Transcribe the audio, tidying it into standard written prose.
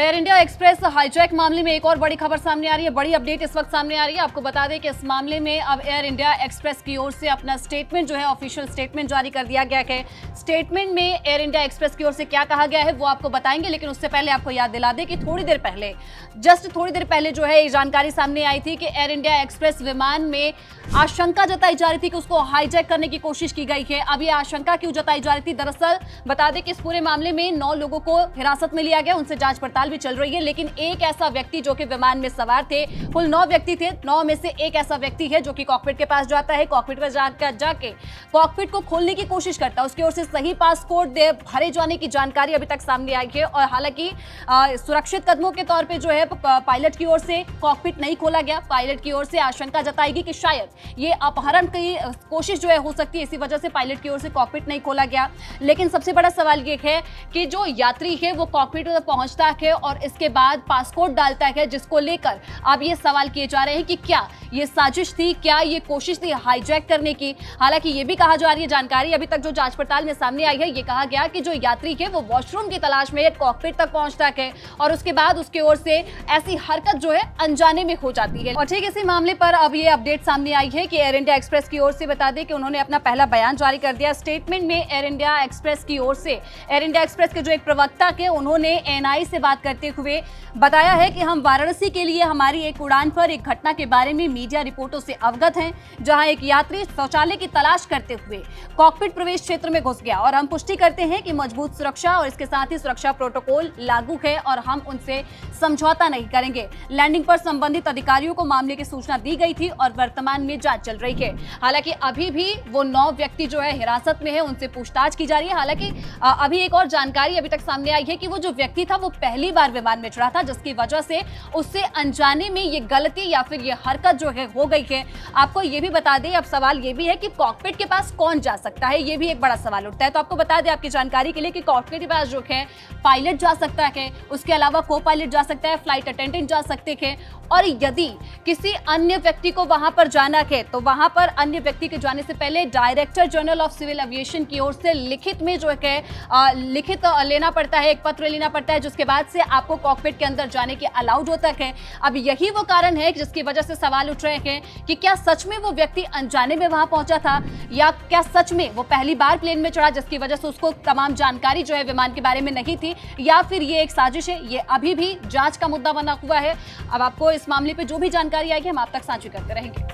Air India express hijack मामले में एक और बड़ी खबर सामने आ रही है। बड़ी अपडेट इस वक्त सामने आ रही है। आपको बता दें कि इस मामले में अब एयर इंडिया एक्सप्रेस की ओर से अपना स्टेटमेंट जो है, ऑफिशियल स्टेटमेंट जारी कर दिया गया है। स्टेटमेंट में एयर इंडिया एक्सप्रेस की ओर से क्या कहा गया है वो आपको बताएंगे, लेकिन उससे पहले आपको याद दिला दें कि थोड़ी देर पहले जो है ये जानकारी सामने आई थी कि एयर इंडिया एक्सप्रेस विमान में आशंका जताई जा रही थी कि उसको हाईजैक करने की कोशिश की गई है। अब ये आशंका क्यों जताई जा रही थी? दरअसल बता दें कि इस पूरे मामले में 9 लोगों को हिरासत में लिया गया, उनसे जांच पड़ताल भी चल रही है। लेकिन एक ऐसा व्यक्ति जो कि विमान में सवार थे, कुल 9 व्यक्ति थे, 9 में से एक ऐसा व्यक्ति है जो कि कॉकपिट के पास जाता है, कॉकपिट पर जाके कॉकपिट को खोलने की कोशिश करता है। उसकी ओर से सही पासकोड भरे जाने की जानकारी अभी तक सामने आई है। और हालांकि सुरक्षित कदमों के तौर पर जो है पायलट की ओर से कॉकपिट नहीं खोला गया। पायलट की ओर से आशंका जताई कि शायद ये अपहरण की कोशिश जो है हो सकती है, इसी वजह से पायलट की ओर से कॉकपिट नहीं खोला गया। लेकिन सबसे बड़ा सवाल ये है कि जो यात्री है वो कॉकपिट में पहुंचता है और इसके बाद पासपोर्ट डालता है, जिसको लेकर अब ये सवाल किए जा रहे हैं कि क्या ये साजिश थी, क्या ये कोशिश थी हाईजैक करने की। हालांकि ये भी कहा जा रही है, जानकारी अभी तक जो जांच पड़ताल में सामने आई है, ये कहा गया कि जो यात्री है वो वॉशरूम की तलाश में कॉकपिट तक पहुंचता है और उसके बाद उसकी ओर से ऐसी हरकत जो है अनजाने में हो जाती है। और ठीक इसी मामले पर अब ये अपडेट सामने आई है कि एयर इंडिया एक्सप्रेस की ओर से बता दें कि उन्होंने अपना पहला बयान जारी कर दिया। स्टेटमेंट में एयर इंडिया एक्सप्रेस की ओर से एयर इंडिया एक्सप्रेस के जो एक प्रवक्ता थे, उन्होंने एएनआई से बात करते हुए बताया है कि हम वाराणसी के लिए हमारी एक उड़ान पर एक घटना के बारे में मीडिया रिपोर्टों से अवगत हैं, जहां एक यात्री शौचालय की तलाश करते हुए कॉकपिट प्रवेश क्षेत्र में घुस गया और हम पुष्टि करते हैं कि मजबूत सुरक्षा और इसके साथ ही सुरक्षा प्रोटोकॉल लागू है और हम उनसे समझौता नहीं करेंगे। लैंडिंग पर संबंधित अधिकारियों को मामले की सूचना दी गई थी और वर्तमान में जांच चल रही है। हालांकि अभी भी वो 9 व्यक्ति जो है हिरासत में है, उनसे पूछताछ की जा रही है। हालांकि अभी एक और जानकारी अभी तक सामने आई है कि वो जो व्यक्ति था वो पहली बार विमान में चढ़ा था, जिसकी वजह से उससे अनजाने में ये गलती या फिर ये हरकत जो है हो गई है। आपको ये भी बता दें, अब सवाल ये भी है कि कॉकपिट के पास कौन जा सकता है, ये भी एक बड़ा सवाल उठता है। तो आपको बता दें आपकी जानकारी के लिए कि कॉकपिट के पास जो है पायलट जा सकता है, उसके अलावा को पायलट जा सकता है, फ्लाइट अटेंडेंट जा सकते हैं। और यदि किसी अन्य व्यक्ति को वहां पर जाना है तो वहां पर अन्य व्यक्ति के जाने से पहले Director General of Civil Aviation की ओर से लिखित में जो है लिखित लेना पड़ता है, एक पत्र लेना पड़ता है, जिसके बाद से आपको कॉकपिट के अंदर जाने के अलाउड होता है। अब यही वो कारण है जिसकी वजह से सवाल उठ रहे हैं कि क्या सच में वो व्यक्ति अनजाने में वहां पहुंचा था, या क्या सच में वो पहली बार प्लेन में चढ़ा जिसकी वजह से उसको तमाम जानकारी जो है विमान के बारे में नहीं थी, या फिर ये एक साजिश है। ये अभी भी जांच का मुद्दा बना हुआ है। अब आपको इस मामले पे जो भी जानकारी आएगी हम आप तक साझी करते रहेंगे।